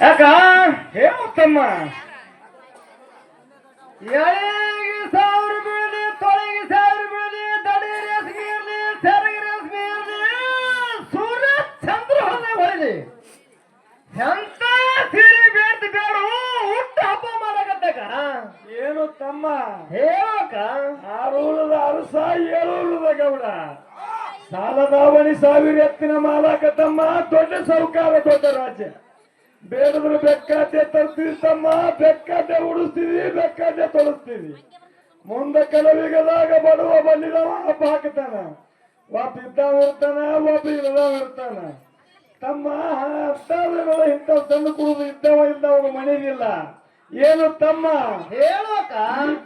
ಯಾಕ ಹೇಳತ್ತಮ್ಮ ಎಳೆಗೆ ಸಾವಿರ ಬೀಳಲಿ ತೊಳೆಗೆ ಸಾವಿರ ಬೀಳಲಿ ದಡಿ ರೇಸ್ಮಿ ಇರಲಿ ಸೆರಗಿ ರೇಸ್ಮಿ ಇರಲಿ ಸೂರ್ಯ ಚಂದ್ರ ಹೊರಲಿ ಎಂತ ಸೀರೆ ಬೇಡ್ದು ಬೇಡ ಹುಟ್ಟು ಹಬ್ಬ ಮಾಡಕತ್ತಾಗ ಏನು ತಮ್ಮ ಹೇಳಕ ಆರೂಳದ ಅರಸ ಏಳೂಳದ ಗೌಡ ಸಾಲದಾವಣಿ ಸಾವಿರ ಎತ್ತಿನ ಮಾಲಕ ತಮ್ಮ ದೊಡ್ಡ ಸೌಕಾರ ದೊಡ್ಡ ರಾಜ್ಯ ಬೇಡದ್ರೆ ಬೆಕ್ಕಾದೆ ತರ್ತೀವಿ ತಮ್ಮ ಬೆಕ್ಕಾದೆ ಉಡಿಸ್ತೀವಿ ಬೆಕ್ಕಾದೆ ತೊಳಸ್ತೀವಿ ಮುಂದೆ ಕೆಲವಿಗದಾಗ ಬಡವ ಬಂದಿದವ ಹಬ್ಬ ಹಾಕ್ತಾನ ಒಬ್ಬ ಇದ್ದವ ಇರ್ತಾನ ಒಬ್ಬ ಇಲ್ಲದವ ಇರ್ತಾನ ತಮ್ಮ ಇಂಥ ತಂದು ಕುಡಿದು ಇದ್ದವ ಮನೆಗಿಲ್ಲ ಏನು ತಮ್ಮ ಹೇಳಕ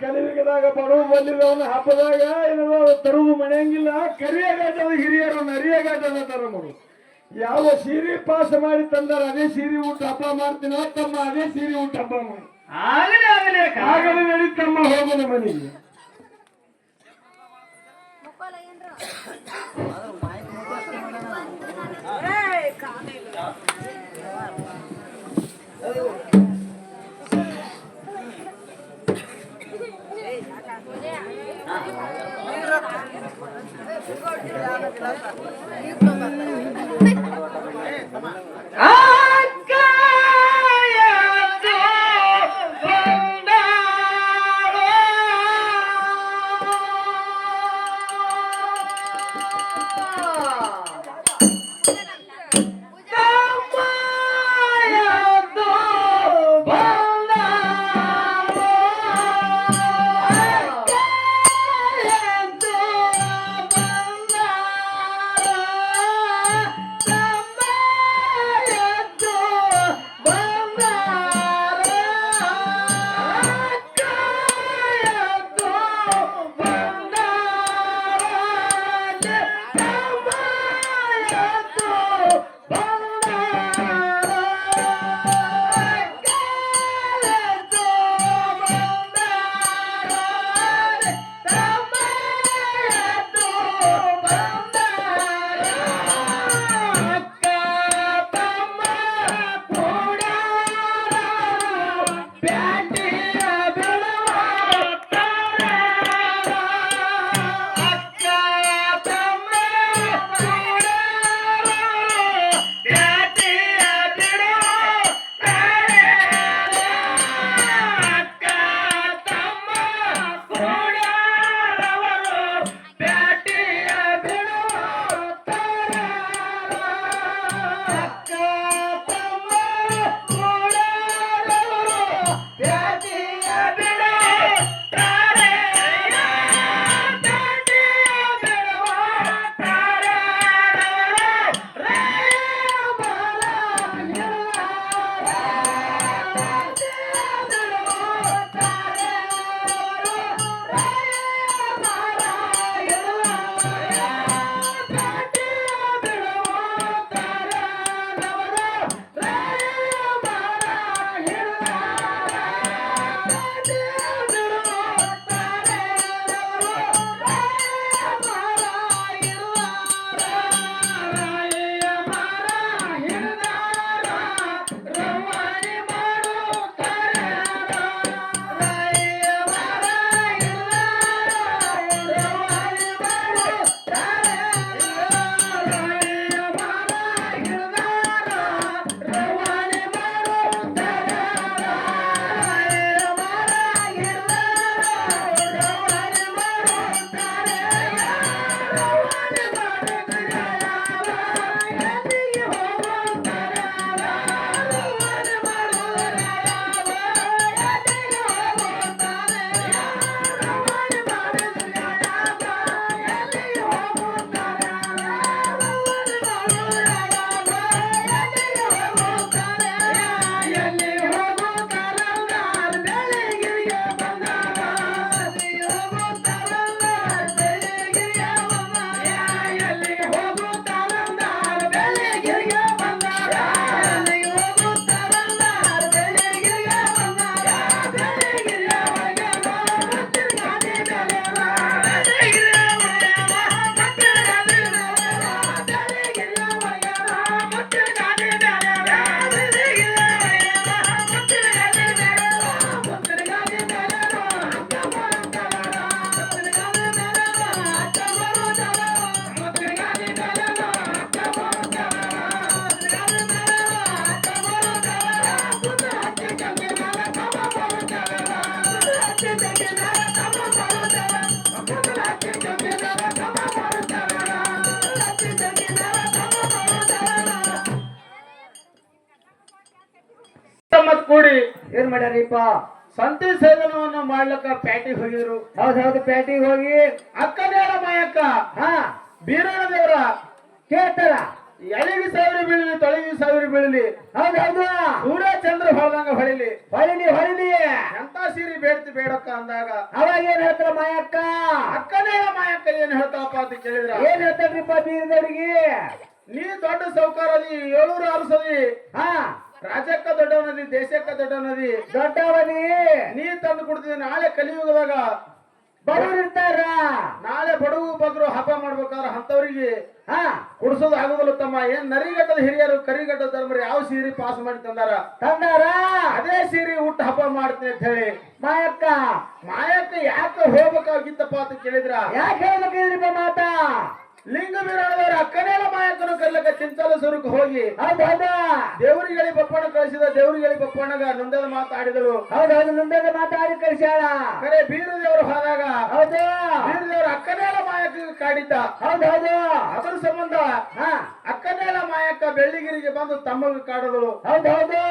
ಕಲಿವಿಗದಾಗ ಬಡವ ಬಂದಿದವನ ಹಬ್ಬದಾಗ ಏನಾದ್ರು ತರುವುದು ಮನೆಯಂಗಿಲ್ಲ ಕರಿಯಗಾಟದ ಹಿರಿಯರು ನರಿಯಗಾಟದ ತರಮರು ಯಾವ ಸೀರೆ ಪಾಸ್ ಮಾಡಿ ತಂದಾರ ಅದೇ ಸೀರೆ ಊಟ ಹಬ್ಬ ಮಾಡ್ತೀನ ತಮ್ಮ ಅದೇ ಸೀರೆ ಊಟ ಹಬ್ಬ ಮಾಡಿ ಆಗಲೇ ನಡಿ ತಮ್ಮ ಹೋಗೋಣ ಮನೆಗೆ ಮತ್ ಕೂಡಿ ಏನ್ ಮಾಡ್ಯಾರಿಪ್ಪ? ಸಂತಿ ಸೇವನವನ್ನು ಮಾಡ್ಲಕ್ಕ ಪ್ಯಾಟಿಗೆ ಹೋಗಿದ್ರು. ಹೌದೌದು, ಪೇಟೆಗೆ ಹೋಗಿ ಅಕ್ಕನೇಳ ಮಾಯಕ್ಕ ಹಾ ಬೀರಣ್ಣ ದೇವರ ಕೇಳ್ತಾರ. ಎಳಿಗೆ ಸಾವಿರ ಬೀಳಲಿ ತೊಳೆಗೆ ಸಾವಿರ ಬೀಳಲಿ ಹೌದೌದು, ಸೂರ್ಯ ಚಂದ್ರ ಹೊಳದಂಗ ಹೊಳಿಲಿ ಹೊಳಿಲಿ ಹೊಳಿಲಿ ಎಂತ ಸೀರೆ ಬೇಡ್ತಿ ಬೇಡಕ್ಕ ಅಂದಾಗ ಅವಾಗ ಏನ್ ಹೇಳ್ತಾರ ಮಾಯಕ್ಕ? ಅಕ್ಕನೇಳ ಮಾಯಕ್ಕ ಏನ್ ಹೇಳ್ತಾವಪ್ಪ ಅಂತ ಕೇಳಿದ್ರ, ಏನ್ ಹೇಳ್ತಾರ್ರಿಪ್ಪ ಬೀರದವ್ರಿಗೆ? ನೀ ದೊಡ್ಡ ಸೌಕಾರದಿ 700 ಅರಸದಿ, ಹಾ ರಾಜ್ಯಕ್ಕ ದೊಡ್ಡವನದಿ, ದೇಶಕ್ಕ ದೊಡ್ಡವನದಿ, ದೊಡ್ಡವನಿ ನೀ ತಂದು ಕೊಡ್ತಿದ್ದೆ. ನಾಳೆ ಕಲಿಯುಗದಾಗ ಬಡವ್ರು ಇರ್ತಾರ. ನಾಳೆ ಬಡವು ಬಗ್ರು ಹಬ್ಬ ಮಾಡ್ಬೇಕಾದ್ರೆ ಅಂತವ್ರಿಗೆ ಹಾ ಕುಡಿಸೋದು ಆಗೋದಿಲ್ಲ ತಮ್ಮ. ಏನ್ ನರಿಗಟ್ಟದ ಹಿರಿಯರು ಕರಿಗಟ್ಟದ ಧರ್ಮರು ಯಾವ ಸೀರೆ ಪಾಸ್ ಮಾಡಿ ತಂದಾರ, ತಂದಾರ. ಅದೇ ಸೀರೆ ಊಟ ಹಬ್ಬ ಮಾಡ್ತೀನಿ ಅಂತ ಹೇಳಿ ಮಾಯಕ್ಕ ಮಾಯಕ್ಕ ಯಾಕೆ ಹೋಗ್ಬೇಕಾಗಿತ್ತಪ್ಪ ಅಂತ ಕೇಳಿದ್ರ, ಯಾಕೆ ಹೇಳ್ಬೇಕಿದ್ರಿಪ್ಪ ಮಾತಾ? ಲಿಂಗ ಬೀರಾಳದವ್ರ ಅಕ್ಕನೇಲ ಮಾಯಕ್ಕನು ಕರ್ಲಕ್ಕ ಚಿಂಚಲ ಸ್ವರೂಪ ಹೋಗಿ ಹೌದೌದ, ದೇವರಿಗಳಿ ಬಪ್ಪಣ್ಣ ಕಳಿಸಿದ. ದೇವರಿಗಳಿ ಬಪ್ಪಣ್ಣಗ ನೊಂದದ ಮಾತಾಡಿದಳು. ಹೌದೌದು, ಮುಂದೆ ಮಾತಾಡಿ ಕಳಿಸ್ಯಾಳ. ಕರೆ ಬೀರ ದೇವರು ಹೋದಾಗ ಹೌದು, ಬೀರ ದೇವರ ಅಕ್ಕನೇಲ ಮಾಯಕ್ಕ ಕಾಡಿದ್ದ. ಹೌದೌದು, ಅದರ ಸಂಬಂಧ ಹಾ ಅಕ್ಕನೇಳ ಮಾಯಕ್ಕ ಬೆಳ್ಳಿಗಿರಿಗೆ ಬಂದು ತಮ್ಮಗ ಕಾಡದಳು. ಹೌದೌದು,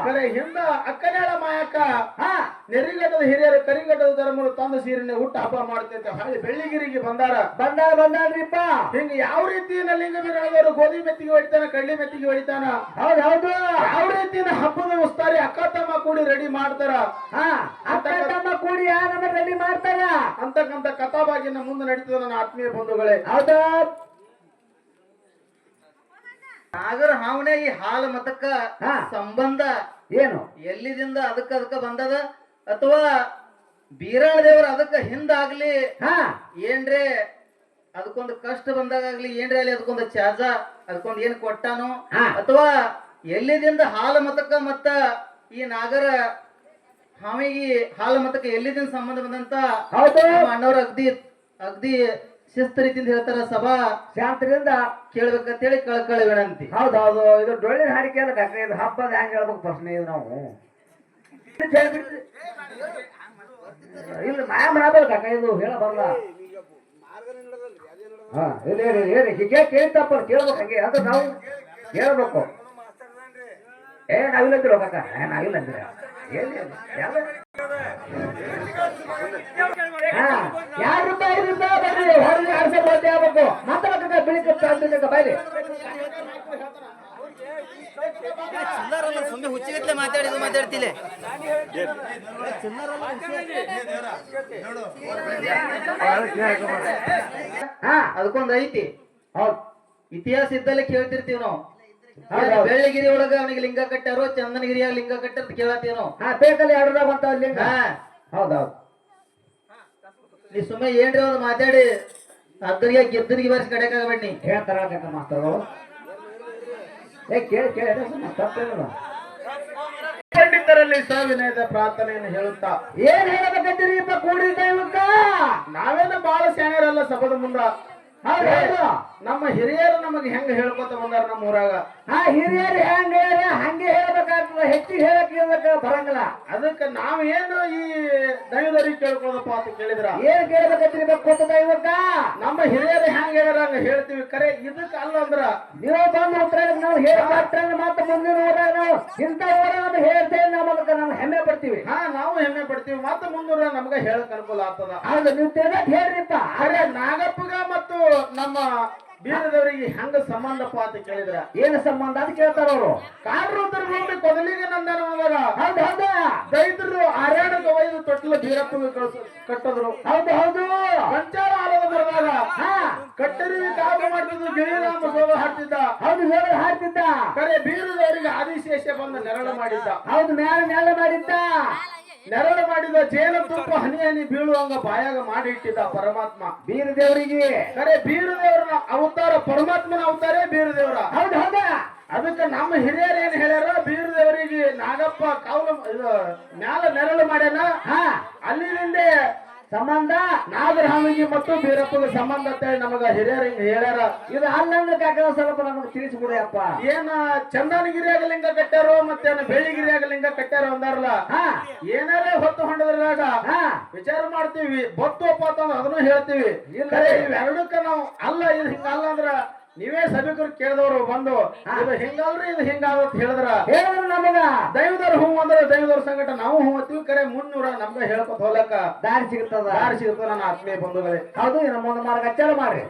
ಕರೆ ಹಿಂದ ಅಕ್ಕನೇಳ ಮಾಯಕ್ಕ ಹಾ ನೆರಿಗಟ್ಟದ ಹಿರಿಯರು ಕರಿಗಟ್ಟದ ಧರ್ಮರು ತಂದ ಸೀರೆನೆ ಹುಟ್ಟ ಹಬ್ಬ ಮಾಡ್ತೈತೆ. ಹಾಗೆ ಬೆಳ್ಳಿಗಿರಿಗೆ ಬಂದಾಳ್ರಿಪ್ಪ. ಹಿಂಗ ಯಾವ ರೀತಿಯಿಂದ ಲಿಂಗ ಬೀರಾಳದವರು ಗೋಧಿ ಮೆತ್ತಿಗೆ ಹೊಡಿತಾನ, ಕಡ್ಲಿ ಮೆತ್ತಿಗೆ ಹೊಡಿತಾನ, ಹೌದೌದು, ಯಾವ ರೀತಿಯಿಂದ ಹಬ್ಬದ ಉಸ್ತಾರಿ ಅಕ್ಕ ತಮ್ಮ ಕೂಡಿ ರೆಡಿ ಮಾಡ್ತಾರ, ಹಾ ಅಕ್ಕ ತಮ್ಮ ಕೂಡಿ ನಮ್ಮ ರೆಡಿ ಮಾಡ್ತಾರ ಅಂತಕ್ಕಂತ ಕಥಾಭಾಗಿನ ಮುಂದೆ ನಡೀತದ ನನ್ನ ಆತ್ಮೀಯ ಬಂಧುಗಳೇ. ಹೌದಾ? ನಾಗರ ಹಾವಣೆ ಈ ಹಾಲ ಮತಕ್ಕ ಹಾ. ಸಂಬಂಧ ಏನು? ಎಲ್ಲಿದಿಂದ ಅದಕ್ಕ ಬಂದದ, ಅಥವಾ ಬೀರಾಳ ದೇವರ ಅದಕ್ಕ ಹಿಂದಾಗ್ಲಿ ಹಾ ಏನ್ರೆ ಅದಕ್ಕೊಂದು ಕಷ್ಟ ಬಂದಾಗ್ಲಿ ಏನ್ರಿ ಅಲ್ಲಿ ಅದಕ್ಕೊಂದು ಚಾಜ ಅದಕ್ಕೊಂದು ಏನ್ ಕೊಟ್ಟಾನು, ಹಾ. ಅಥವಾ ಎಲ್ಲಿದಿಂದ ಹಾಲ ಮತಕ್ಕ ಮತ್ತ ಈ ನಾಗರ ಹಾವಿಗೆ ಹಾಲ ಮತಕ್ಕ ಎಲ್ಲಿದಿಂದ ಸಂಬಂಧ ಬಂದಂತ ಹೌದು, ನಮ್ಮ ಅಣ್ಣವ್ರು ಅಗ್ದಿ ಶಿಸ್ತ ರೀತಿಯಿಂದ ಹೇಳ್ತಾರ. ಸಭಾ ಶಾಂತರಿಂದ ಕೇಳ್ಬೇಕಂತೇಳಿ ಕಳಕಳಿ ವಿನಂತಿ. ಹೌದೌದು. ಇದು ಡೊಳ್ಳಿನ ಹಾಡಿಕೆ ಅಲ್ಲ ಕಾಕ, ಇದು ಹಬ್ಬದ ಹೆಂಗ್ ಹೇಳ್ಬೇಕು ಪ್ರಶ್ನೆ ಇದು ನಾವು ಇಲ್ಲ ಮಾಯ ಮಾಡಬಲ್ಲ ಕಾಕ, ಇದು ಹೇಳ ಬರಲ್ಲ. ಹಾ ಇಲ್ಲ ಹೇಳಿ ಹೀಗೆ ಕೇಳ್ತಪ್ಪ ಕೇಳ್ಬೇಕು, ಹಂಗೆ ಅದು ನಾವು ಹೇಳ್ಬೇಕು. ನಾವಿಲ್ಲಂದಿರೋ ಕಾಕ, ನಾವಿಲ್ಲ ಅಂದಿರ ಯಾರು ರೂಪಾಯಿ 5 ರೂಪಾಯಿ ಬರ್ರಿ ಹೊರಗೆ ಆರ್ಸೆ ಬೋಲ್ತೆ ಆಗ್ಬೇಕು. ಮಾತಾಡಕ ಬೆಳಿಗ್ಗೆ ಬಾಯ್ಲಿ ಸುಮ್ಮನೆ ಹುಚ್ಚಿಗಟ್ಲೆ ಮಾತಾಡ್ತಿಲ್ಲ. ಹಾ ಅದಕ್ಕೊಂದ್ ಐತಿ ಹೌದು, ಇತಿಹಾಸ ಇದ್ದಲ್ಲೇ ಕೇಳ್ತಿರ್ತೀವಿ ನಾವು. ಹೌದೌದು. ಬೆಳ್ಳಿಗಿರಿ ಒಳಗ ಅವನಿಗೆ ಲಿಂಗ ಕಟ್ಟಾರೋ, ಚಂದನಗಿರಿಯಾಗ ಲಿಂಗ ಕಟ್ಟಾರ ಕೇಳತ್ತೀವಿ ನಾವು. ಹಾ ಬೇಕಲ್ಲಿ 2 ರೂಪಾಯಿ ಬಂತಾವ ಲಿಂಗ. ಹಾ ಹೌದೌದು, ನೀ ಸುಮ್ಮನೆ ಏನ್ರಿ ಒಂದು ಮಾತಾಡಿ ಅದ್ದರಿಗೆ ಗೆದ್ದರಿಗೆ ಬರ್ಸಿ ಕಡೆಕಾಗಬೇಡಿ. ಹೇಳ್ತಾರ ಕಾಕ ಮಾಸ್ತರ್ಗಳು. ಕೇಳಿ ತಪ್ಪೇನಿಲ್ಲ. ಪಂಡಿತರಲ್ಲಿ ಸವಿನಯದ ಪ್ರಾರ್ಥನೆಯನ್ನು ಹೇಳುತ್ತಾ ಏನ್ ಹೇಳಬೇಕಂತೀರಿಪ್ಪ ಕೂಡಿ ದೈವಕ್ಕ? ನಾವೇನ ಬಹಳ ಸ್ಯಾಣರಲ್ಲ ಸಭದ ಮುಂದ. ಹೌದೌದು, ನಮ್ಮ ಹಿರಿಯರು ನಮಗೆ ಹೆಂಗ ಹೇಳ್ಕೊತ ಬಂದಾರ ನಮ್ಮ ಊರಾಗ. ಹಾ ಹಿರಿಯರು ಹೆಂಗ ಹಂಗೆ ಹೇಳ್ಬೇಕಾಗ್ತದ, ಹೆಚ್ಚಿಗೆ ಹೇಳಕ್ ಬರಂಗಿಲ್ಲ. ಅದಕ್ಕೆ ನಾವೇನು ಈ ದೈವದವ್ರಿಗೆ ಕೇಳ್ಕೊಳ್ಳೋದಪ್ಪ ಅಂತ ಕೇಳಿದ್ರ, ಏನ್ ಕೇಳ್ಬೇಕಂತೀರಿ ಕೂತ ದೈವಕ್ಕ? ನಮ್ಮ ಹಿರಿಯರು ಹೆಂಗ ಹೇಳ್ಯಾರ ಹಂಗ ಹೇಳ್ತೀವಿ. ಕರೆ ಇದಕ್ಕೆ ಅಲ್ಲ ಅಂದ್ರ ನೀವು ಬಂದು ಉತ್ತರ ನಾವು ಹೇಳ್ಕೊಟ್ರೆ ಮತ್ತೆ ಮುಂದಿನ ಊರಾಗ ನಾವು ಇಂಥ ಊರಾಗ ಹೇಳ್ತೇವೆ, ನಮಗೆ ನಾವು ಹೆಮ್ಮೆ ಪಡ್ತೀವಿ. ನಾವು ಹೆಮ್ಮೆ ಪಡ್ತೀವಿ. ಮತ್ತೆ ಮುಂದೂರ ನಮ್ಗ ಹೇಳಕ್ ಅನುಕೂಲ ಆಗ್ತದ. ಹೌದು, ನೀವು ತಿರ್ಗಕ್ ಹೇಳ್ರಿಪ್ಪ. ಅರೆ ನಾಗಪ್ಪಗ ಮತ್ತು ನಮ್ಮ ಬೀರದವರಿಗೆ ಹೆಂಗ ಸಂಬಂಧಪ್ಪ ಅಂತ ಕೇಳಿದ್ರ, ಏನು ಸಂಬಂಧ ಅಂತ ಕೇಳ್ತಾರ ಅವರು. ಕಾಡ್ರುದ್ರ ಭೂಮಿ ಕೊದಲಿಗೆ ನಂದನವಾಗ ಹೌದು ಹೌದು ದೈತರು ಆರ್ಯಾಣಕ್ಕೆ ಒಯ್ದು ತೊಟ್ಟಲ ಬೀರಪ್ಪಗೆ ಕಟ್ಟದ್ರು. ಹೌದು ಹೌದು, ಪಂಚಾರ ಆಲದ ಬರದಾಗ ಹಾ ಕಟ್ಟರಿ ಕಾವು ಮಾಡ್ತಿದ್ದು ಗಿಳಿರಾಮ ಸೋಗ ಹಾಡ್ತಿದ್ದ. ಹೌದು, ಹೇಳಿ ಹಾಡ್ತಿದ್ದ. ಕರೆ ಬೀರದವರಿಗೆ ಆದಿಶೇಷ ಬಂದು ನೆರಳು ಮಾಡಿದ್ದ. ಹೌದು, ನೆಲ ಮಾಡಿದ್ದ. ನೆರಳು ಮಾಡಿದ ಜೇನು ತುಪ್ಪ ಹನಿ ಹನಿ ಬೀಳುವಂಗ ಬಾಯಾಗ ಮಾಡಿ ಇಟ್ಟಿದ್ದ ಪರಮಾತ್ಮ ಬೀರ ದೇವರಿಗೆ. ಕರೆ ಬೀರ ದೇವರ ಅವತಾರ, ಪರಮಾತ್ಮನ ಅವತಾರ ಬೀರ ದೇವರ. ಹೌದು ಹೌದಾ, ಅದಕ್ಕೆ ನಮ್ಮ ಹಿರಿಯರು ಏನ್ ಹೇಳ್ಯಾರ, ಬೀರ ದೇವರಿಗೆ ನಾಗಪ್ಪ ಕಾವಲು ಇದು ಮ್ಯಾಲ ನೆರಳು ಮಾಡ್ಯಾನ. ಹಾ ಅಲ್ಲಿಂದೇ ಸಂಬಂಧ ನಾಗರಹಾಮಿಗೆ ಮತ್ತು ಬೀರಪ್ಪಗೆ ಸಂಬಂಧ ಅಂತ ಹೇಳಿ ನಮಗ ಹಿರಿಯರು ಹಿಂಗ ಹೇಳ್ಯಾರ. ಇದು ಅಲ್ಲಂದ್ರೆ ಕಾಕ ಸ್ವಲ್ಪ ನಮಗೆ ತಿಳಿಸ್ಬಿಡಿ ಅಪ್ಪ. ಏನ ಚಂದನಗಿರಿಯಾಗ ಲಿಂಗ ಕಟ್ಟಾರೋ ಮತ್ತೇನ ಬೆಳ್ಳಿಗಿರಿಯಾಗ ಲಿಂಗ ಕಟ್ಟಾರೋ ಅಂದಾರಲ್ಲ, ಹಾ ಏನಾರೇ ಹೊತ್ತು ಹೊಂಡದ್ರಾಗ ಹಾ ವಿಚಾರ ಮಾಡ್ತೀವಿ. ಬತ್ತುಪ್ಪ ಅಂತಂದ್ರ ಅದನ್ನು ಹೇಳ್ತೀವಿ. ಕರೆ ಇವೆರಡಕ್ಕ ನಾವು ಅಲ್ಲ ಇದು ಹಿಂಗ ಅಲ್ಲ ಅಂದ್ರ ನೀವೇ ಸಭಿಕರು ಕೇಳಿದವರು ಬಂದು ಇದು ಹಿಂಗಲ್ರಿ ಇದು ಹಿಂಗಾಗತ್ ಹೇಳಿದ್ರ ಹೇಳಿದ್ರು ನಮಗ ದೈವದವ್ರ ಹೂ ಅಂದ್ರೆ ದೈವದವ್ರ ಸಂಕಟ ನಾವು ಹೂ ಅಂತೀವಿ ಕರೆ ಮುನ್ನೂರ ನಮ್ಗ ಹೇಳ್ಕೊತ ಹೋಲಕ್ಕ ದಾರಿ ಸಿಗುತ್ತದ ದಾರಿ ಸಿಗುತ್ತ ನನ್ನ ಆತ್ಮೀಯ ಬಂಧುಗಳೇ. ಹೌದು ನಮ್ಮ ಒಂದು ಮಾರ್ಗ ಅಚ್ಚಾರ ಮಾಡ್ರಿ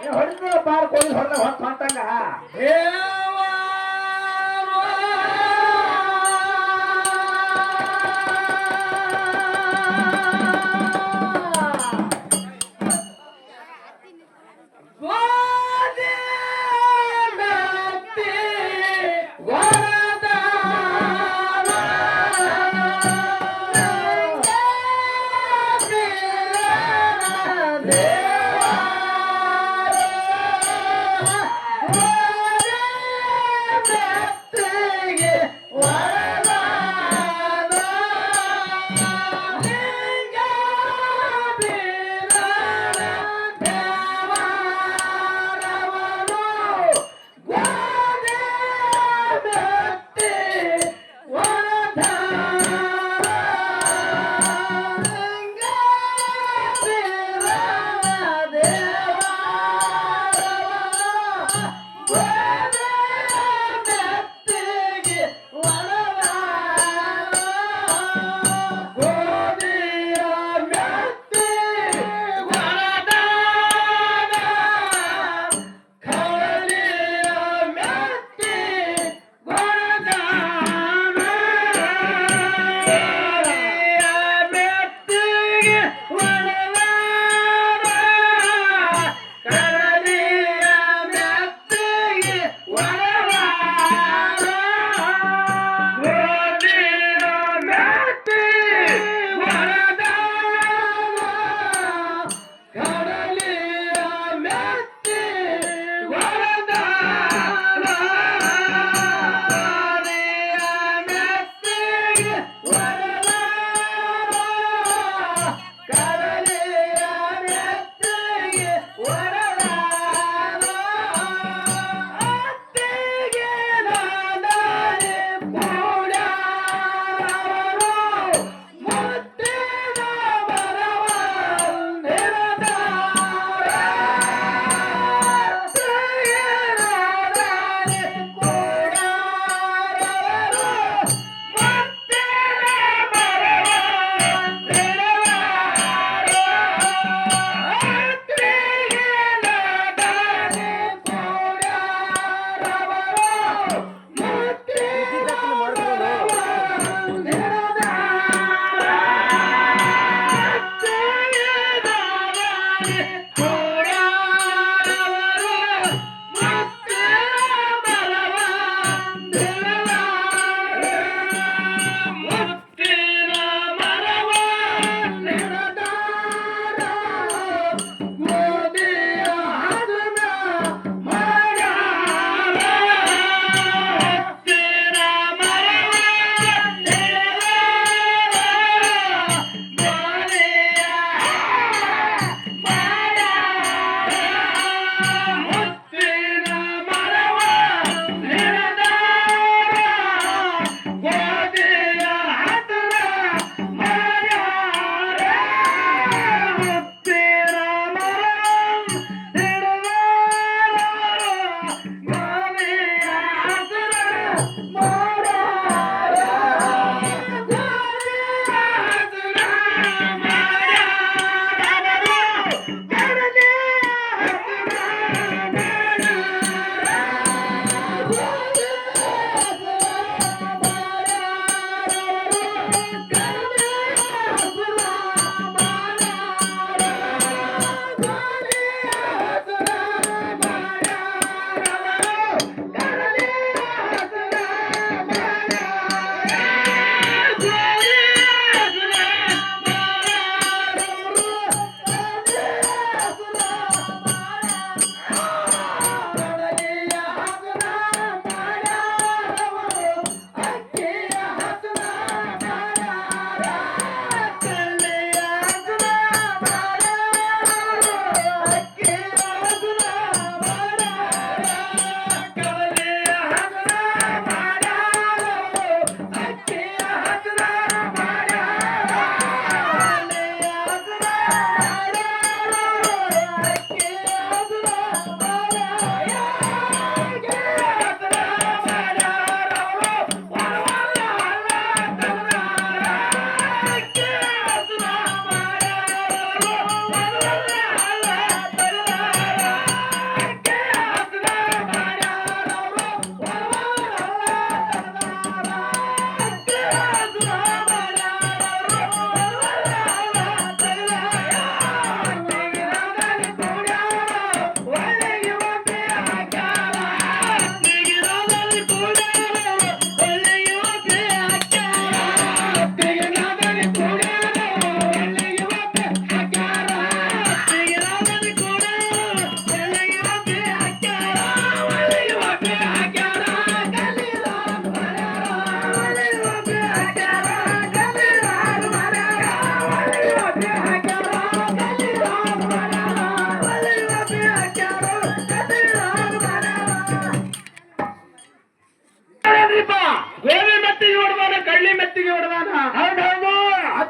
ಹೊಡೆದ ಪಾರ್ ಕೋಳಿ ಹೊಡೆದ ಹೊಟ್ಟಂಗ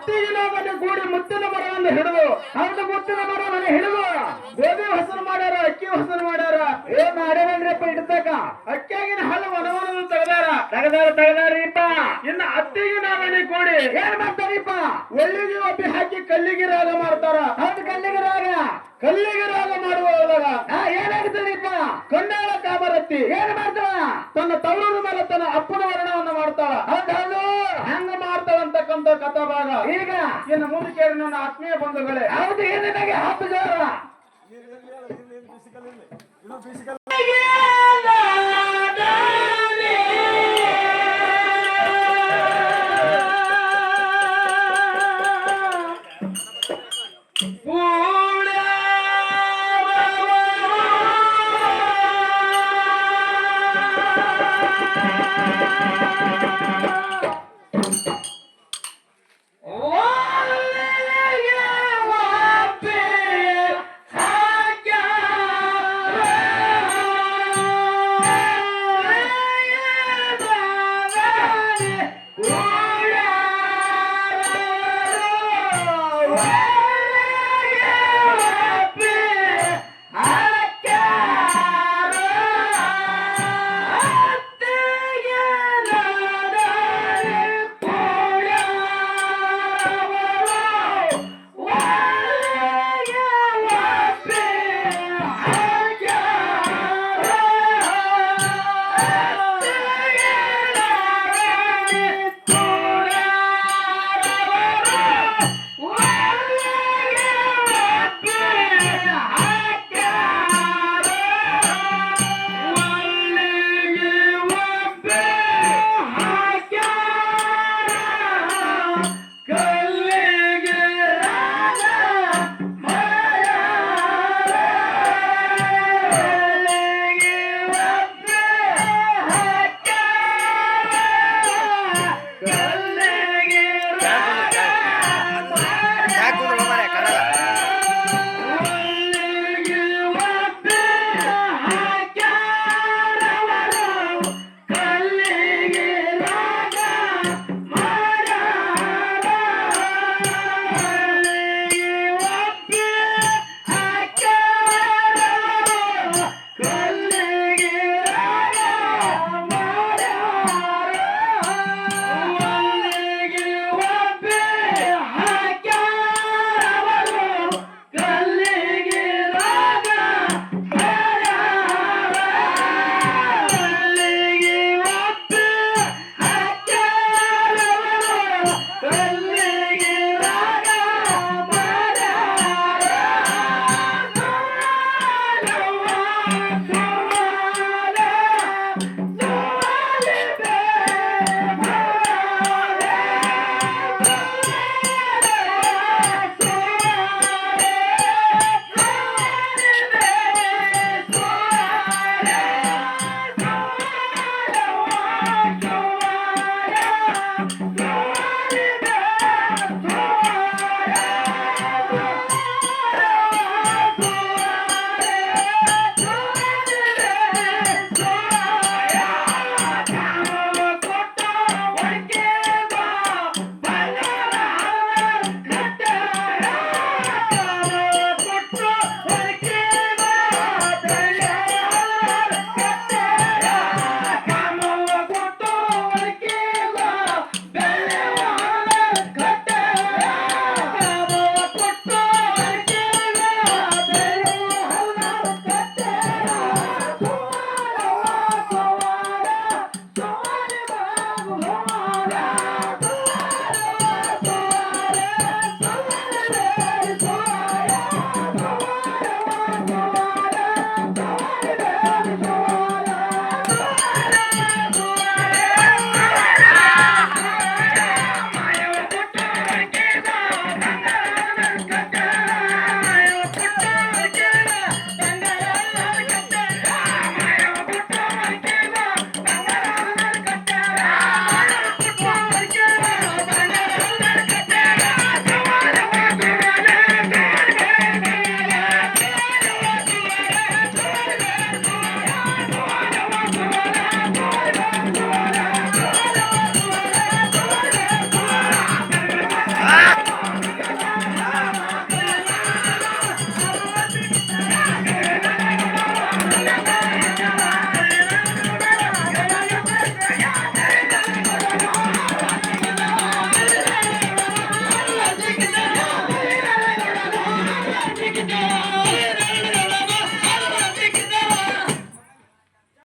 ಅತ್ತಿಗಿನೋದಲ್ಲಿ ಕೂಡಿ ಮುತ್ತಿನ ಮರವನ್ನು ಹಿಡಿದು ಹೌದು ಮುತ್ತಿನ ಮರವನ್ನು ಹಿಡಿದು ಗೋಧಿ ಹಸರು ಮಾಡ್ಯಾರ ಅಕ್ಕಿ ಹಸರು ಮಾಡ್ಯಾರ ಏನ್ ಮಾಡ್ಯಾರನ್ರಿಪ್ಪ ಇಡ್ತಕ ಅಕ್ಕಿಯಾಗಿನ ಹಲ್ಲು ವನವನದು ತೆಗದಾರಿಪ್ಪ ಇನ್ನ ಅತ್ತಿಗಿನೋದಲ್ಲಿ ಕೂಡಿ ಏನ್ ಮಾಡ್ತಾರಿಪ್ಪ ಒಳ್ಳಿಗೆ ಒಬ್ಬಿ ಹಾಕಿ ಕಲ್ಲಿಗೆ ರಾಗ ಮಾಡ್ತಾರ ಹೌದು ಕಲ್ಲಿಗೆ ರಾಗ ಮಾಡುವಾಗ ಏನಾಗ್ತದರಿಪ್ಪ ಕಣ್ಣಾಳ ಕಾಮರತ್ತಿ ಏನ್ ಮಾಡ್ತಾಳ ತನ್ನ ತವರೂರ ಮೇಲೆ ತನ್ನ ಅಪ್ಪನ ವರ್ಣವನ್ನು ಮಾಡ್ತಾಳ ಹೌದು ಹಂಗ ಮಾಡ್ತಾಳಂತಕ್ಕಂಥ ಕಥಾಭಾಗ ಈಗ ಇನ್ನು ಮುಂದೆ ಕೇಳಿ ನನ್ನ ಆತ್ಮೀಯ ಬಂಧುಗಳೇ ಹೌದು ಏನಿನಾಗೆ ಹತ್ತು ಜೋರ ಧನ್ಯವಾದ